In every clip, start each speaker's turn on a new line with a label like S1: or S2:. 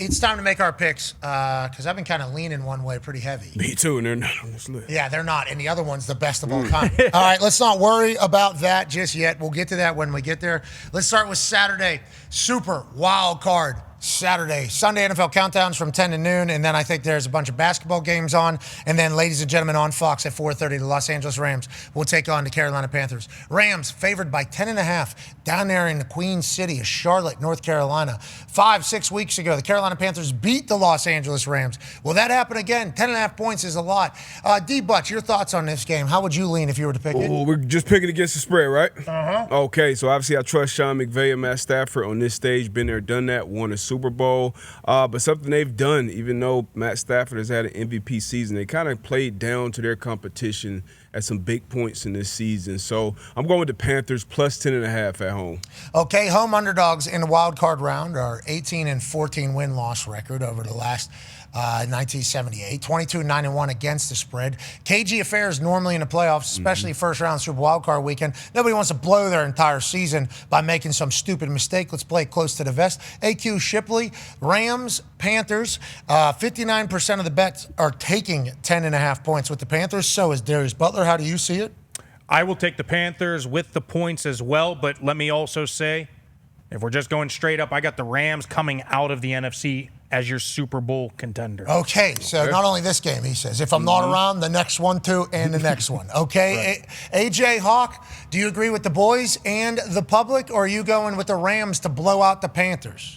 S1: It's time to make our picks because I've been kind of leaning one way pretty heavy.
S2: Me too, and they're not on this list.
S1: Yeah, they're not. And the other one's the best of all time. All right, let's not worry about that just yet. We'll get to that when we get there. Let's start with Saturday. Super wild card. Saturday. Sunday NFL countdowns from 10 to noon, and then I think there's a bunch of basketball games on. And then, ladies and gentlemen, on Fox at 4:30, the Los Angeles Rams will take on the Carolina Panthers. Rams favored by 10.5 down there in the Queen City of Charlotte, North Carolina. 5-6 weeks ago, the Carolina Panthers beat the Los Angeles Rams. Will that happen again? 10.5 points is a lot. D-Butch, your thoughts on this game? How would you lean if you were to pick it?
S2: We're just picking against the spread, right?
S1: Uh-huh.
S2: Okay, so obviously I trust Sean McVay and Matt Stafford on this stage. Been there, done that, won a Super Bowl. But something they've done, even though Matt Stafford has had an MVP season, they kind of played down to their competition at some big points in this season. So I'm going with the Panthers plus 10.5 at home.
S1: Okay, home underdogs in the wild card round are 18-14 win-loss record over the last 1978, 22-9-1 against the spread. KG affairs normally in the playoffs, especially first round Super Wild Card weekend. Nobody wants to blow their entire season by making some stupid mistake. Let's play it close to the vest. AQ Shipley, Rams, Panthers. 59% of the bets are taking 10.5 points with the Panthers. So is Darius Butler. How do you see it?
S3: I will take the Panthers with the points as well, but let me also say, if we're just going straight up, I got the Rams coming out of the NFC as your Super Bowl contender.
S1: Okay, so not only this game, he says, if I'm not around, the next one too, and the next one. Okay, right. AJ Hawk, do you agree with the boys and the public, or are you going with the Rams to blow out the Panthers?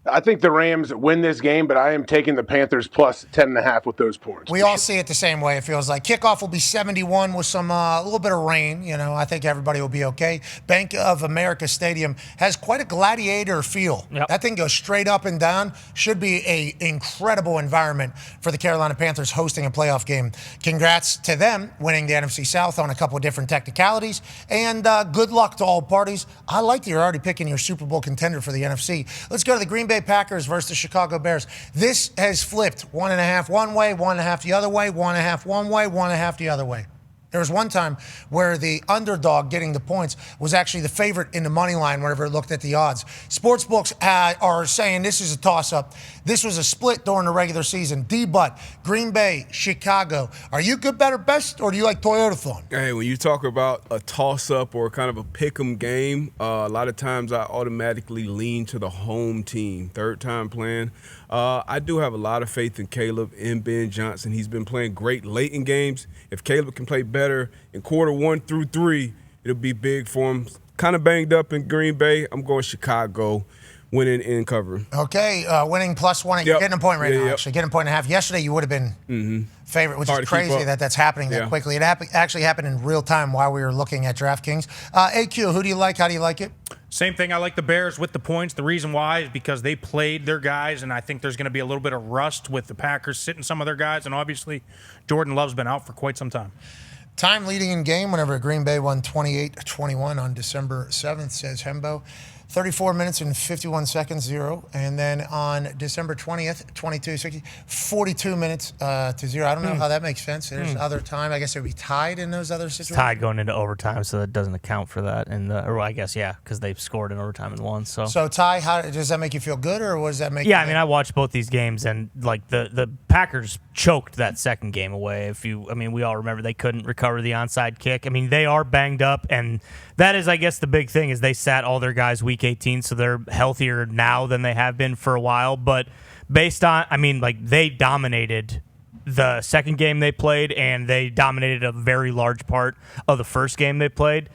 S4: I think the Rams win this game, but I am taking the Panthers plus 10.5 with those points.
S1: We all see it the same way, it feels like. Kickoff will be 71 with some a little bit of rain. You know, I think everybody will be okay. Bank of America Stadium has quite a gladiator feel.
S5: Yep.
S1: That thing goes straight up and down. Should be an incredible environment for the Carolina Panthers hosting a playoff game. Congrats to them winning the NFC South on a couple of different technicalities. And good luck to all parties. I like that you're already picking your Super Bowl contender for the NFC. Let's go to the Green Bay Packers versus the Chicago Bears. This has flipped 1.5 one way, 1.5 the other way, 1.5 one way, 1.5 the other way. There was one time where the underdog getting the points was actually the favorite in the money line whenever it looked at the odds. Sportsbooks are saying this is a toss-up. This was a split during the regular season. D-Butt, Green Bay, Chicago. Are you good, better, best, or do you like Toyota-thon?
S2: Hey, when you talk about a toss-up or kind of a pick-em game, a lot of times I automatically lean to the home team. Third time playing. I do have a lot of faith in Caleb and Ben Johnson. He's been playing great late in games. If Caleb can play better in quarter 1 through 3, it'll be big for him. Kind of banged up in Green Bay. I'm going Chicago, winning and covering.
S1: Okay, winning +1. You're getting a point right now, actually. Getting a point and a half. Yesterday, you would have been favorite, which is crazy that that's happening that quickly. It actually happened in real time while we were looking at DraftKings. AQ, who do you like? How do you like it?
S3: Same thing. I like the Bears with the points. The reason why is because they played their guys, and I think there's going to be a little bit of rust with the Packers sitting some of their guys, and obviously Jordan Love's been out for quite some time.
S1: Time leading in game whenever Green Bay won 28-21 on December 7th, says Hembo. 34 minutes and 51 seconds, 0. And then on December 20th, 22-60, 42 minutes to 0. I don't know how that makes sense. There's other time. I guess it would be tied in those other situations.
S5: It's tied going into overtime, so that doesn't account for that. Or I guess, because they've scored in overtime and won. So
S1: Ty, how does that make you feel good, or what does that make
S5: I mean, I watched both these games, and like the Packers choked that second game away. We all remember they couldn't recover the onside kick. I mean, they are banged up, and that is, I guess, the big thing is they sat all their guys week 18, so they're healthier now than they have been for a while. But based on, they dominated the second game they played, and they dominated a very large part of the first game they played.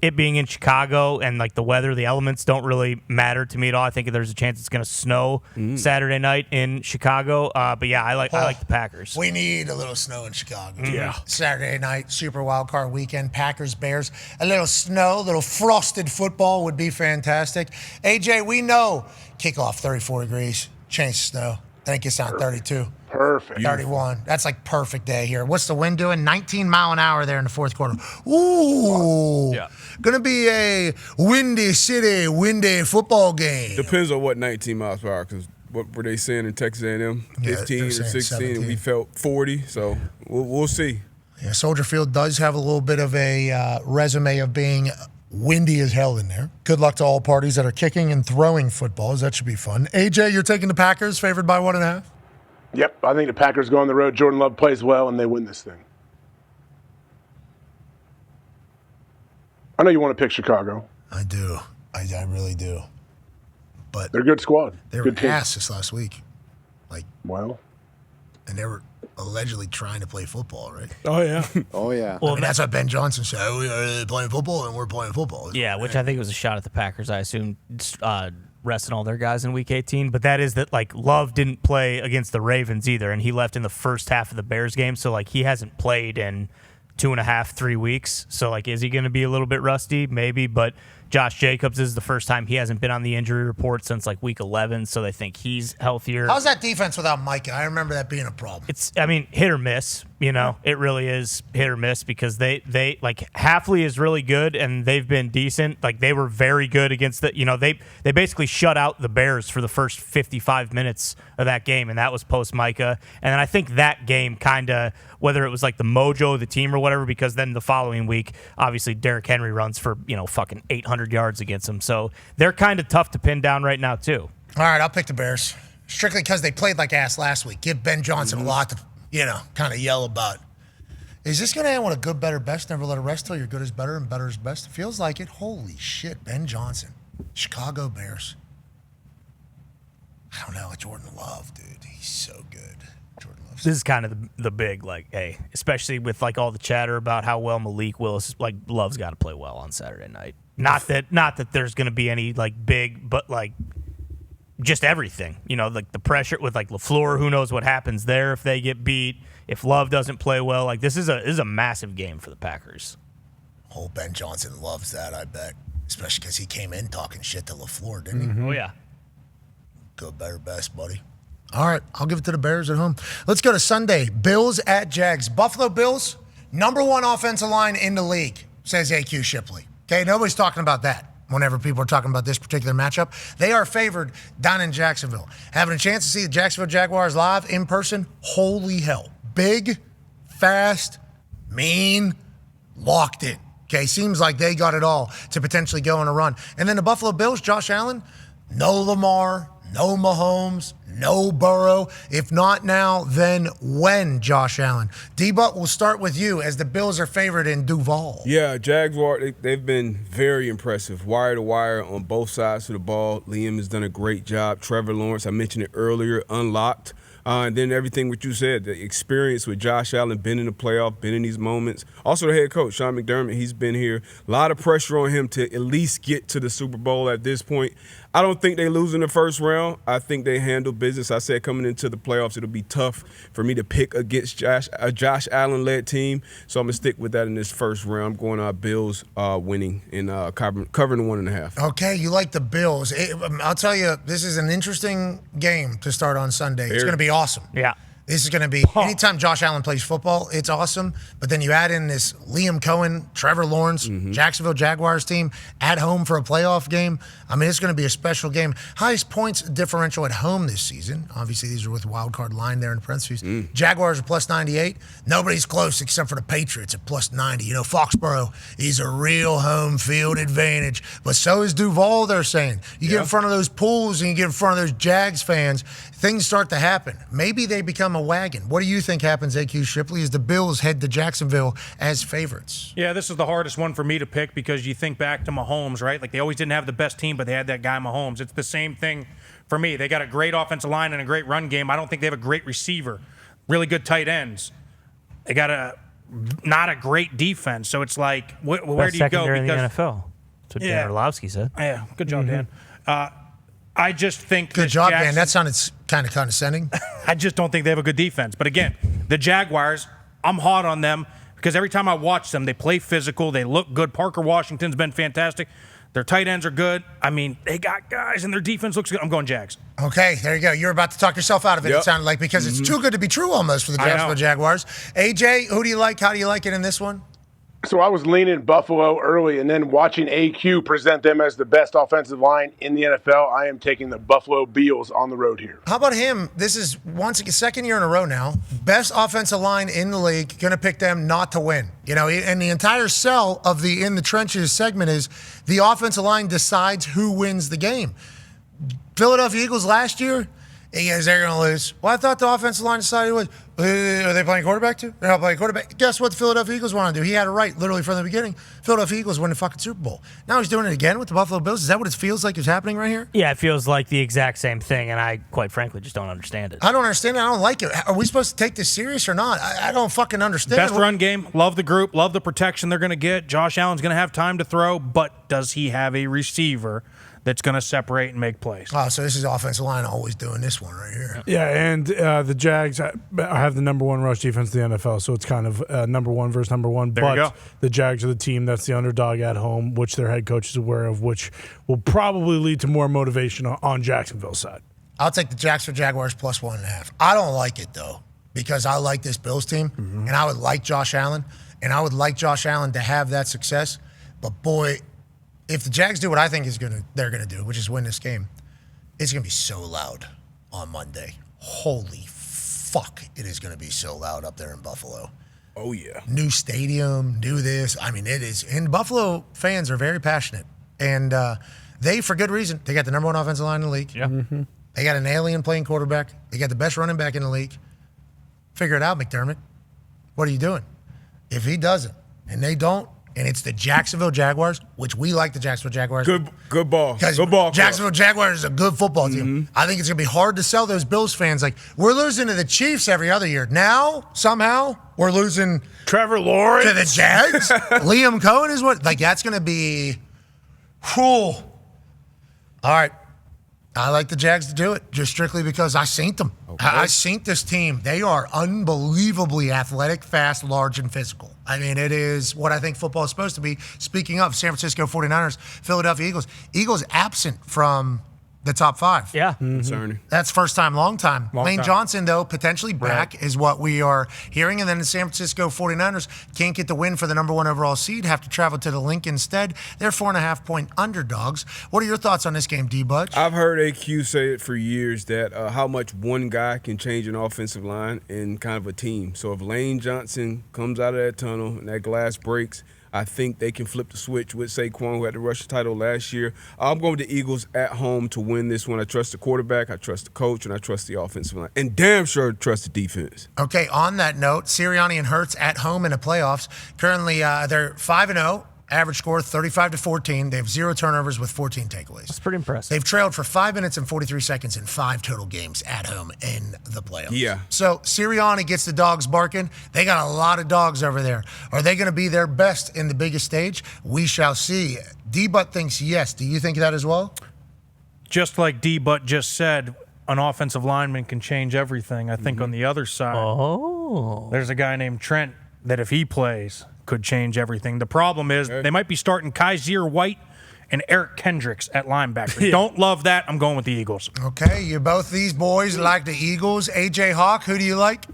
S5: It being in Chicago and the weather, the elements don't really matter to me at all. I think there's a chance it's going to snow Saturday night in Chicago. But yeah, I like the Packers.
S1: We need a little snow in Chicago.
S2: Yeah.
S1: Saturday night, Super Wild Card weekend, Packers, Bears. A little snow, a little frosted football would be fantastic. AJ, we know kickoff 34 degrees, change to snow. I think it's down 32.
S4: Perfect.
S1: 31. That's perfect day here. What's the wind doing? 19 mile an hour there in the fourth quarter. Ooh. Yeah. Going to be a windy city, windy football game.
S2: Depends on what 19 miles per hour, because what were they saying in Texas A&M? 15 or 16, 17. And we felt 40, so we'll see.
S1: Yeah, Soldier Field does have a little bit of a resume of being windy as hell in there. Good luck to all parties that are kicking and throwing footballs. That should be fun. AJ, you're taking the Packers, favored by 1.5?
S4: Yep, I think the Packers go on the road. Jordan Love plays well, and they win this thing. I know you want to pick Chicago.
S1: I do. I really do. But
S4: they're a good squad.
S1: They were
S4: good team.
S1: ass this last week.
S4: Well.
S1: And they were allegedly trying to play football, right?
S2: Oh, yeah.
S6: Oh, yeah.
S1: Well, that's what Ben Johnson said. We are playing football, and we're playing football.
S5: Yeah, which I think was a shot at the Packers. I assume resting all their guys in Week 18. But that is that, Love didn't play against the Ravens either, and he left in the first half of the Bears game. So, he hasn't played in 2.5, 3 weeks. So, is he going to be a little bit rusty? Maybe, but Josh Jacobs is the first time he hasn't been on the injury report since week 11, so they think he's healthier.
S1: How's that defense without Micah? I remember that being a problem.
S5: It's, hit or miss. It really is hit or miss because they Hafley is really good and they've been decent. They were very good against they basically shut out the Bears for the first 55 minutes of that game, and that was post Micah. And then I think that game kind of, whether it was the mojo of the team or whatever, because then the following week, obviously Derrick Henry runs for fucking 800 yards against them. So they're kind of tough to pin down right now too.
S1: All right, I'll pick the Bears. Strictly because they played like ass last week. Give Ben Johnson a lot to, kind of yell about. Is this going to end with a good, better, best? Never let a rest till you're good is better and better is best? It feels like it. Holy shit, Ben Johnson. Chicago Bears. I don't know. Jordan Love, dude. He's so good. Jordan Love.
S5: This is kind of the big, hey, especially with all the chatter about how well Malik Willis, Love's got to play well on Saturday night. Not that there's going to be any big, but just everything. The pressure with LaFleur, who knows what happens there if they get beat, if Love doesn't play well. This is a massive game for the Packers.
S1: Oh, Ben Johnson loves that, I bet. Especially because he came in talking shit to LaFleur, didn't he? Mm-hmm.
S5: Oh, yeah.
S1: Good, better, best, buddy. All right, I'll give it to the Bears at home. Let's go to Sunday. Bills at Jags. Buffalo Bills, number 1 offensive line in the league, says AQ Shipley. Okay, nobody's talking about that whenever people are talking about this particular matchup. They are favored down in Jacksonville. Having a chance to see the Jacksonville Jaguars live in person, holy hell. Big, fast, mean, locked in. Okay, seems like they got it all to potentially go on a run. And then the Buffalo Bills, Josh Allen, no Lamar, no Mahomes, no Burrow. If not now, then when, Josh Allen? D-Butt, we'll start with you as the Bills are favored in Duval.
S2: Yeah, Jaguars, they've been very impressive. Wire to wire on both sides of the ball. Liam has done a great job. Trevor Lawrence, I mentioned it earlier, unlocked. And then everything what you said, the experience with Josh Allen, been in the playoff, been in these moments. Also the head coach, Sean McDermott, he's been here. A lot of pressure on him to at least get to the Super Bowl at this point. I don't think they lose in the first round. I think they handle business. I said coming into the playoffs, it'll be tough for me to pick against a Josh Allen-led team. So I'm going to stick with that in this first round. I'm going Bills winning and covering 1.5.
S1: Okay, you like the Bills. I'll tell you, this is an interesting game to start on Sunday. It's going to be awesome.
S5: Yeah.
S1: This is going to be, anytime Josh Allen plays football, it's awesome. But then you add in this Liam Cohen, Trevor Lawrence, Jacksonville Jaguars team at home for a playoff game. I mean, it's going to be a special game. Highest points differential at home this season. Obviously, these are with wild card line there in parentheses. Jaguars are plus 98. Nobody's close except for the Patriots at plus 90. Foxborough is a real home field advantage. But so is Duval, they're saying. You get in front of those pools and you get in front of those Jags fans, things start to happen. Maybe they become a wagon. What do you think happens, AQ Shipley, as the Bills head to Jacksonville as favorites?
S3: Yeah, this is the hardest one for me to pick because you think back to Mahomes, right? They always didn't have the best team, but they had that guy Mahomes. It's the same thing for me. They got a great offensive line and a great run game. I don't think they have a great receiver, really good tight ends. They got not a great defense. So it's where do you go?
S5: Secondary in the NFL. That's what Dan Orlovsky said.
S3: Yeah, good job, Dan. I just think
S1: good job, man. That sounded kind of condescending.
S3: I just don't think they have a good defense. But again, the Jaguars, I'm hot on them because every time I watch them, they play physical. They look good. Parker Washington's been fantastic. Their tight ends are good. I mean, they got guys, and their defense looks good. I'm going Jags.
S1: Okay, there you go. You're about to talk yourself out of it, it sounded like, because it's too good to be true almost for the Jacksonville Jaguars. AJ, who do you like? How do you like it in this one?
S4: So I was leaning Buffalo early, and then watching AQ present them as the best offensive line in the NFL, I am taking the Buffalo Bills on the road here.
S1: How about him? This is second year in a row now. Best offensive line in the league. Going to pick them not to win. You know, and the entire sell of the In the Trenches segment is the offensive line decides who wins the game. Philadelphia Eagles last year, they're going to lose. Well, I thought the offensive line decided was. Are they playing quarterback too? They're not playing quarterback. Guess what the Philadelphia Eagles want to do? He had it right, literally from the beginning. Philadelphia Eagles win the fucking Super Bowl. Now he's doing it again with the Buffalo Bills. Is that what it feels like is happening right here?
S5: Yeah, it feels like the exact same thing, and I, quite frankly, just don't understand it.
S1: I don't understand it. I don't like it. Are we supposed to take this serious or not? I don't fucking understand.
S3: Best run game. Love the group. Love the protection they're going to get. Josh Allen's going to have time to throw, but does he have a receiver that's going to separate and make plays?
S1: Oh, so this is offensive line always doing this one right here.
S6: Yeah, and the Jags have the number one rush defense in the NFL, so it's kind of number one versus number one.
S3: There you go.
S6: The Jags are the team that's the underdog at home, which their head coach is aware of, which will probably lead to more motivation on Jacksonville's side.
S1: I'll take the Jaguars plus 1.5. I don't like it, though, because I like this Bills team, and I would like Josh Allen, and I would like Josh Allen to have that success. But, boy, if the Jags do what I think they're going to do, which is win this game, it's going to be so loud on Monday. Holy fuck, it is going to be so loud up there in Buffalo.
S2: Oh, yeah.
S1: New stadium, new this. I mean, it is. And Buffalo fans are very passionate. And they, for good reason, they got the number one offensive line in the league.
S3: Yeah. Mm-hmm.
S1: They got an alien playing quarterback. They got the best running back in the league. Figure it out, McDermott. What are you doing? If he doesn't, and they don't, and it's the Jacksonville Jaguars, which we like the Jacksonville Jaguars.
S2: Good ball.
S1: Because Jacksonville Jaguars is a good football team. I think it's going to be hard to sell those Bills fans. Like, we're losing to the Chiefs every other year. Now, somehow, we're losing
S6: Trevor Lawrence
S1: to the Jags. Liam Cohen is what? Like, that's going to be cool. All right. I like the Jags to do it, just strictly because I seen them. Okay. I seen this team. They are unbelievably athletic, fast, large, and physical. I mean, it is what I think football is supposed to be. Speaking of San Francisco 49ers, Philadelphia Eagles. Eagles absent from the top five.
S5: Yeah.
S2: Concerning.
S1: That's first time, long time. Lane
S3: time.
S1: Johnson, though, potentially back is what we are hearing. And then the San Francisco 49ers can't get the win for the number one overall seed, have to travel to the Link instead. They're 4.5-point underdogs. What are your thoughts on this game, D-Budge?
S2: I've heard AQ say it for years that how much one guy can change an offensive line in kind of a team. So if Lane Johnson comes out of that tunnel and that glass breaks, I think they can flip the switch with Saquon, who had the rush title last year. I'm going with the Eagles at home to win this one. I trust the quarterback, I trust the coach, and I trust the offensive line. And damn sure trust the defense.
S1: Okay, on that note, Sirianni and Hurts at home in the playoffs. Currently, they're 5-0. Average score 35-14. They have 0 turnovers with 14 takeaways.
S5: That's pretty impressive.
S1: They've trailed for 5 minutes and 43 seconds in 5 total games at home in the playoffs.
S2: Yeah.
S1: So Sirianni gets the dogs barking. They got a lot of dogs over there. Are they going to be their best in the biggest stage? We shall see. D-Butt thinks yes. Do you think that as well?
S3: Just like D-Butt just said, an offensive lineman can change everything. I think on the other side, there's a guy named Trent that if he plays could change everything. The problem is they might be starting Kaiser White and Eric Kendricks at linebacker. Don't love that. I'm going with the Eagles.
S1: Okay, you both these boys like the Eagles. AJ Hawk, who do you like?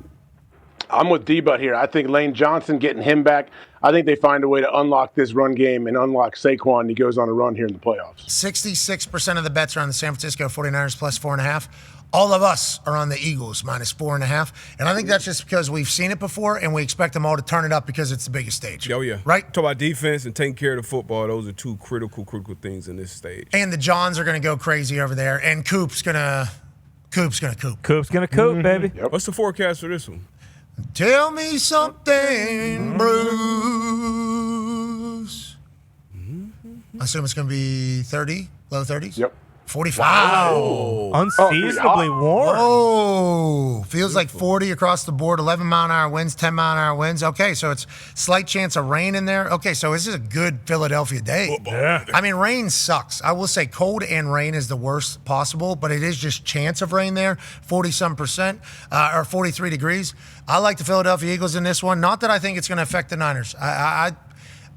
S4: I'm with D-Butt here. I think Lane Johnson, getting him back, I think they find a way to unlock this run game and unlock Saquon, and he goes on a run here in the playoffs.
S1: 66% of the bets are on the San Francisco 49ers plus 4.5. All of us are on the Eagles minus 4.5. And I think that's just because we've seen it before and we expect them all to turn it up because it's the biggest stage.
S2: Oh, yeah.
S1: Right?
S2: Talk about defense and taking care of the football. Those are two critical things in this stage.
S1: And the Johns are going to go crazy over there. And Coop's going to coop.
S5: Coop's going to coop, baby.
S4: Yep.
S2: What's the forecast for this one?
S1: Tell me something, Bruce. I assume it's going to be 30, low 30s?
S4: Yep.
S1: 45.
S5: Unseasonably warm.
S1: Oh, feels like 40 across the board, 11-mile-an-hour winds, 10-mile-an-hour winds. Okay, so it's slight chance of rain in there. Okay, so this is a good Philadelphia day.
S6: Yeah.
S1: I mean, rain sucks. I will say cold and rain is the worst possible, but it is just chance of rain there, 40-some%, or 43 degrees. I like the Philadelphia Eagles in this one. Not that I think it's going to affect the Niners. I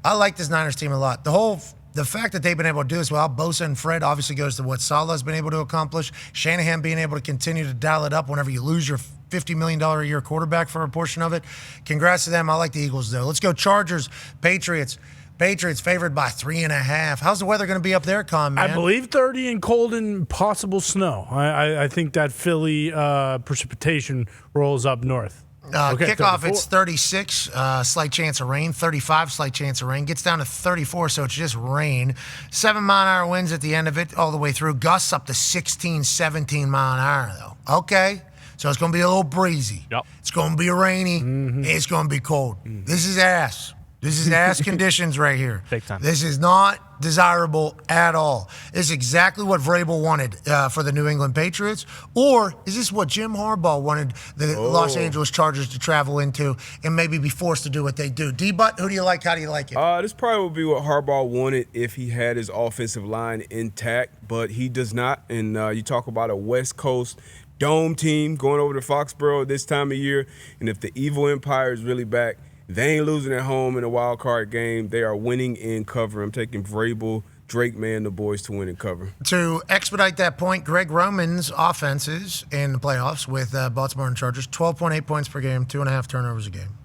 S1: like this Niners team a lot. The whole the fact that they've been able to do this well, Bosa and Fred obviously goes to what Salah's been able to accomplish. Shanahan being able to continue to dial it up whenever you lose your $50 million a year quarterback for a portion of it. Congrats to them. I like the Eagles, though. Let's go Chargers, Patriots. Patriots favored by 3.5. How's the weather going to be up there, Con, man?
S6: I believe 30 and cold and possible snow. I think that Philly precipitation rolls up north.
S1: Kickoff,
S6: 34.
S1: it's 36, slight chance of rain. 35, slight chance of rain. Gets down to 34, so it's just rain. 7-mile-an-hour winds at the end of it, all the way through. Gusts up to 16, 17 mile an hour, though. Okay, so it's going to be a little breezy.
S5: Yep.
S1: It's going to be rainy. It's going to be cold. This is ass. This is ass conditions right here.
S5: Big time.
S1: This is not desirable at all. This is exactly what Vrabel wanted for the New England Patriots. Or is this what Jim Harbaugh wanted the Los Angeles Chargers to travel into and maybe be forced to do what they do? D-Butt, who do you like? How do you like it?
S2: This probably would be what Harbaugh wanted if he had his offensive line intact, but he does not. And you talk about a West Coast dome team going over to Foxborough this time of year, and if the evil empire is really back, they ain't losing at home in a wild card game. They are winning in cover. I'm taking Vrabel, Drake May, and the boys to win in cover.
S1: To expedite that point, Greg Roman's offenses in the playoffs with Baltimore and Chargers, 12.8 points per game, 2.5 turnovers a game.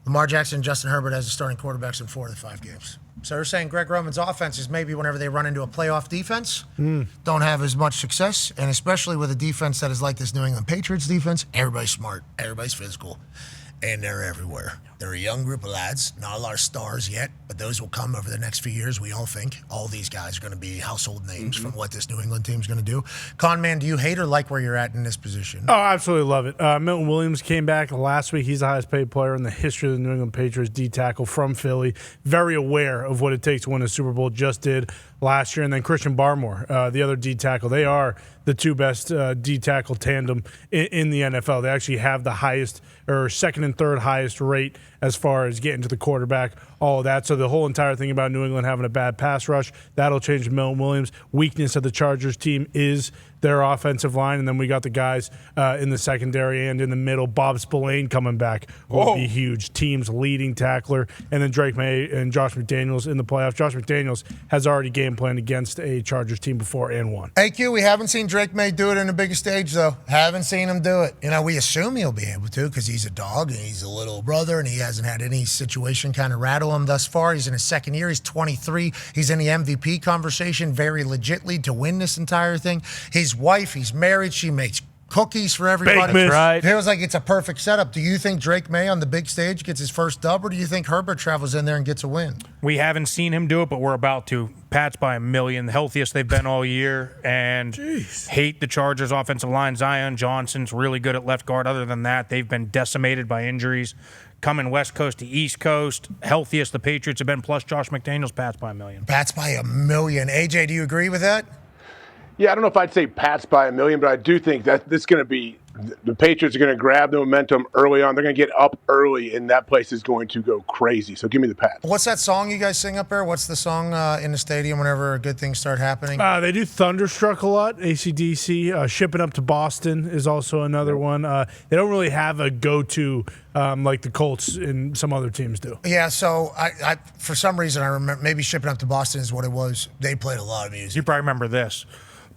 S1: Lamar Jackson and Justin Herbert as the starting quarterbacks in 4 of the 5 games. So they're saying Greg Roman's offenses maybe whenever they run into a playoff defense, don't have as much success, and especially with a defense that is like this New England Patriots defense, everybody's smart, everybody's physical. And they're everywhere. They're a young group of lads, not a lot of stars yet, but those will come over the next few years. We all think all these guys are going to be household names from what this New England team's going to do. Conman, do you hate or like where you're at in this position?
S6: Oh, absolutely love it. Milton Williams came back last week. He's the highest paid player in the history of the New England Patriots, D-tackle from Philly. Very aware of what it takes to win a Super Bowl. Just did last year. And then Christian Barmore, the other D-tackle. They are the two best D-tackle tandem in the NFL. They actually have the highest or second and third highest rate as far as getting to the quarterback, all of that. So the whole entire thing about New England having a bad pass rush, that'll change Milton Williams. Weakness of the Chargers team is their offensive line, and then we got the guys in the secondary and in the middle. Bob Spillane coming back will be huge. Team's leading tackler, and then Drake May and Josh McDaniels in the playoffs. Josh McDaniels has already game planned against a Chargers team before and won.
S1: AQ, we haven't seen Drake May do it in a bigger stage, though. Haven't seen him do it. You know, we assume he'll be able to because he's a dog and he's a little brother and he hasn't had any situation kind of rattle him thus far. He's in his second year. He's 23. He's in the MVP conversation very legitly to win this entire thing. His wife, he's married. She makes cookies for everybody.
S6: Baked,
S5: right.
S1: Feels like it's a perfect setup. Do you think Drake May on the big stage gets his first dub, or do you think Herbert travels in there and gets a win?
S3: We haven't seen him do it, but we're about to. Pats by 1,000,000, the healthiest they've been all year, and hate the Chargers' offensive line. Zion Johnson's really good at left guard. Other than that, they've been decimated by injuries. Coming West Coast to East Coast, healthiest the Patriots have been, plus Josh McDaniels, Pats by 1,000,000.
S1: Pats by 1,000,000. AJ, do you agree with that?
S4: Yeah, I don't know if I'd say Pats by 1,000,000, but I do think that this is going to be the Patriots are going to grab the momentum early on. They're going to get up early, and that place is going to go crazy. So give me the Pats.
S1: What's that song you guys sing up there? What's the song in the stadium whenever good things start happening?
S6: They do Thunderstruck a lot, AC/DC. Shipping Up to Boston is also another one. They don't really have a go-to like the Colts and some other teams do.
S1: Yeah, so I for some reason I remember maybe Shipping Up to Boston is what it was. They played a lot of music.
S3: You probably remember this.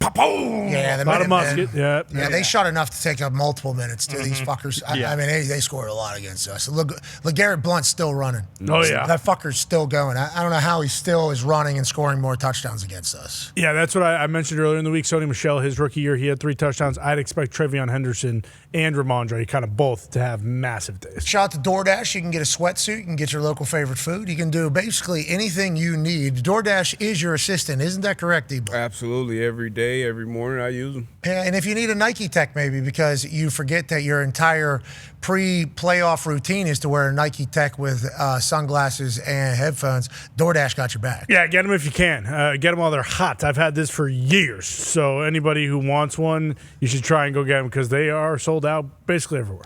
S1: Yeah, the
S6: A lot of
S1: Minutemen.
S6: musket. Yeah.
S1: Yeah, they shot enough to take up multiple minutes to these fuckers. I mean, they scored a lot against us. Look, LeGarrette Blount's still running.
S6: Oh, yeah.
S1: That fucker's still going. I don't know how he still is running and scoring more touchdowns against us.
S6: Yeah, that's what I mentioned earlier in the week. Sony Michel, his rookie year, he had 3 touchdowns. I'd expect Trevion Henderson and Ramondre kind of both to have massive days.
S1: Shout out to DoorDash. You can get a sweatsuit. You can get your local favorite food. You can do basically anything you need. DoorDash is your assistant. Isn't that correct, Debo?
S2: Absolutely. Every day, every morning, I use them.
S1: Yeah, and if you need a Nike Tech maybe because you forget that your entire pre-playoff routine is to wear a Nike Tech with sunglasses and headphones, DoorDash got your back.
S6: Yeah, get them if you can. Get them while they're hot. I've had this for years. So anybody who wants one, you should try and go get them because they are sold out basically everywhere.